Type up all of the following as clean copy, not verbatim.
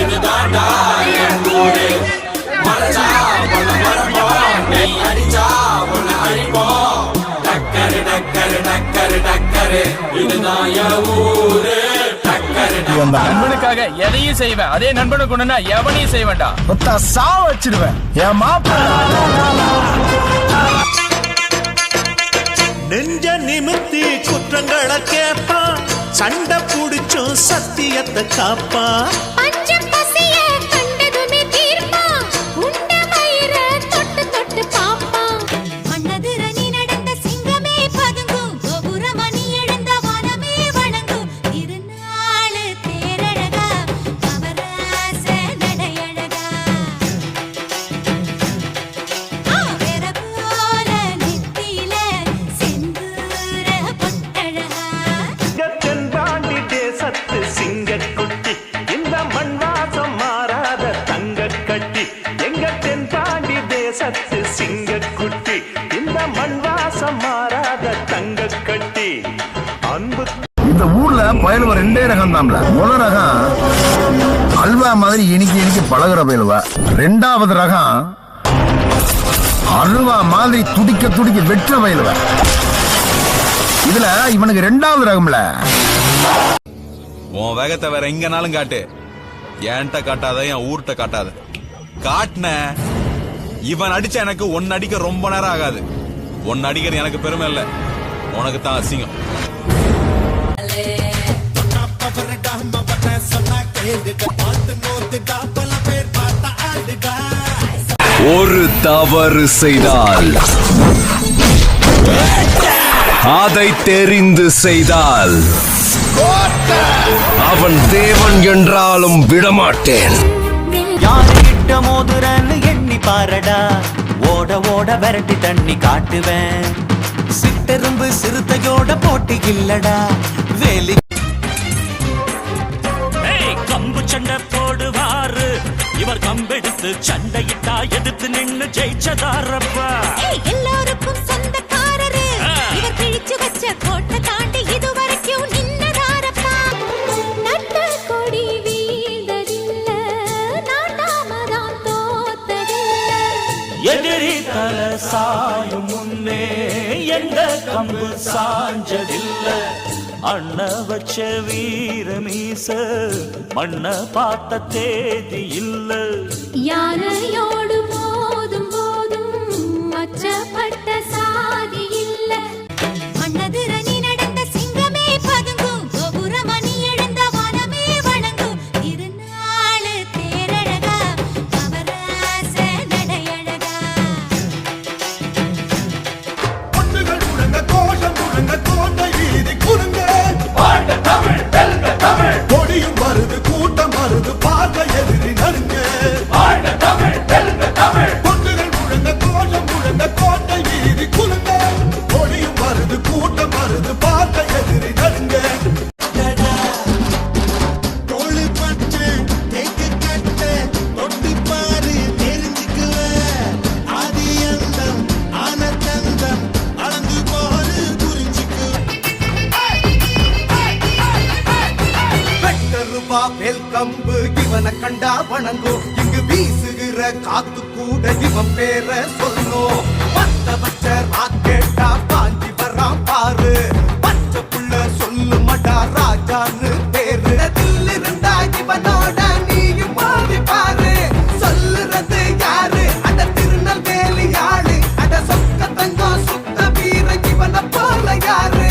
இதுதாண்டா என் கூடு மறைச்சா உன்னை மறப்போம் நீ அடிச்சா உன்னை அழிப்போம் டக்கரு டக்கரு டக்கரு டக்கரு இதுதான் என் ஊரு நண்பனுக்காக எதையும் செய்வேன் அதே நண்பனுக்கு ஒண்ணுனா எவனையும் செய்வேன்டா சா வச்சிருவேன் என் நெஞ்ச நிமித்தி குற்றங்களை கேட்பான் சண்டை புடிச்சும் சத்தியத்தை காப்பான் சிங்கக்குட்டி இந்த மண் வாசம் மாறாத தங்க கட்டி எங்க தென்பாண்டி தேசத்து சிங்கக்குட்டி இந்த மண் வாசம் மாறாத தங்க கட்டி அன்பு இந்த ஊர்ல பயலுவ ரெண்டே ரகம் தான்ல முதல் ரகம் அல்வா மாதிரி இனிக்கி பழகுற பயலுவ ரெண்டாவது ரகம் அல்வா மாதிரி துடிக்க வெற்ற பயலுவ இதுல இவனுக்கு ரெண்டாவது ரகம்ல உன் வேகத்தை வேற எங்கனாலும் காட்டு என்கிட்ட காட்டாத என் ஊர்கிட்ட காட்டாத காட்டின இவன் அடிச்ச எனக்கு ஒன்னு அடிக்க ரொம்ப நேரம் ஆகாது ஒன்னு அடிக்கிறது எனக்கு பெருமை இல்ல உனக்கு தான் அசிங்கம் ஒரு தவறு செய்தால் அதை தெரிந்து செய்தால் அவன் தேவன் என்றாலும் விடமாட்டேன். யாருகிட்ட மோதுறன்னு எண்ணி பாரடா ஓட ஓட விரட்டி தண்ணி காட்டுவேன் சிட்டெரும்பு சிறுத்தையோட போட்டி இல்லடா வேலி கம்பு சண்டை போடுவாரு இவர் கம்பெடுத்து சண்டையிட்டா எதிர்த்து நின்னு ஜெயிச்சதாரப்பா எல்லாருக்கும் சொந்தக்காரரு இவர் கிழிச்சு வச்ச கோட்டை தாண்டி இதுவரைக்கும் நின்னதாரப்பா நட்ட கொடி வீழ்ந்ததில்ல நாட்டாமதான் தோத்ததில்ல எதிரி தல சாயும் முன்னே எந்த கம்பு சாஞ்சதில்ல அண்ண வச்ச வீரமீச மண்ண பார்த்த தேதி இல்ல யானையோடு போதும் போதும் அச்சப்பட்ட சாதி இல்ல மன்னதிரணி நடந்த சிங்கமே பதுங்கும் கோபுரமணி எழுந்த வனமே வணங்கும் திருநாளு தேரழகா அவராச நடையழகா பொட்டுகள் முழங்க கோஷம் முழங்க கோட்டை வீதி குறுங்க கொடியும் வருது கூட்டம் வருது பார்க்க எதிரி நடுங்க பொட்டுகள் முழங்க கோஷம் முழங்க கோட்டை வீதி குறுங்க கொடியும் வருது கூட்டம் வருது பார்க்க எதிரி நடுங்க கம்பு இவனை கண்டா வணங்கும் இங்கு வீசுகிற காத்து கூட இவன் பேர சொல்லும் பத்த பச்ச ராக்கெட்டா பாஞ்சி வரான் பாரு பச்சை புள்ள சொல்லு மடா ராஜான்னு பேரு இருந்தா இவனோட நீயும் மோதி பாரு சொல்லுறது யாரு அட திருநெல்வேலி ஆளு அட சொக்க தங்கம் சுத்த வீர இவனை போல யாரு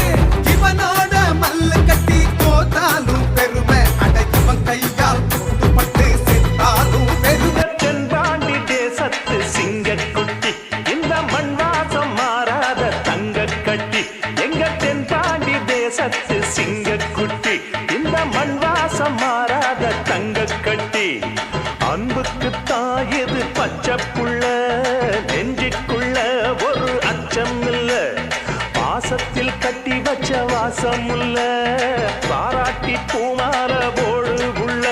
இவனோட மல்லு கட்டி தோத்தாலும் பெருமை அட இவன் கையால் குட்டுப்பட்டு செத்தாலும் பெருமை தென்பாண்டி தேசத்து சிங்கக்குட்டி இந்த மண் வாசம் மாறாத தங்க கட்டி எங்க தென்பாண்டி தேசத்து சிங்கக்குட்டி இந்த மண் வாசம் மாறாத தங்க கட்டி அன்புக்கு தாயது பச்சை புள்ள நெஞ்சுக்குள்ள ஒரு அச்சம் இல்ல பாசத்தில் கட்டி வச்ச வாசம் உள்ள பாராட்டி பூமால போடு உள்ள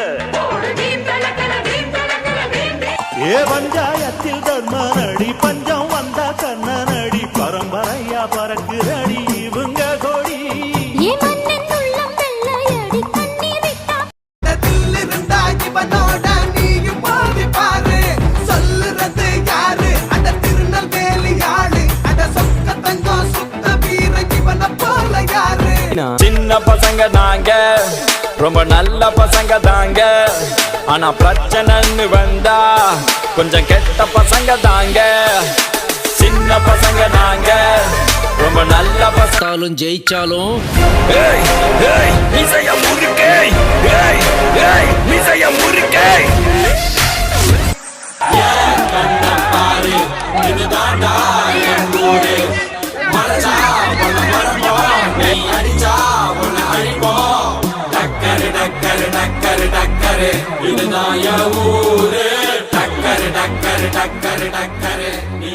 ஏ பஞ்சாயத்தில் தர்மனடி பஞ்சம் வந்தா கண்ணனடி பரம்பரையா பறக்குறடி இவங்க கொடி இருந்தா இவனோட சின்ன பசங்க நாங்க ரொம்ப நல்ல பசங்க தாங்க ஆனா பிரச்சனைன்னு வந்தா கொஞ்சம் கெட்ட பசங்க தாங்க சின்ன பசங்க நாங்க ரொம்ப நல்ல பசங்களும் ஜெயிச்சாலும் பாரு இதுதான்டா என் ஊரு மறைச்சா உன்னை மறப்போம் நீ அடிச்சா உன்னை அழிப்போம் டக்கரு டக்கரு டக்கரு டக்கரு இதுதான் என் ஊரு டக்கரு டக்கரு டக்கரு டக்கரு நீ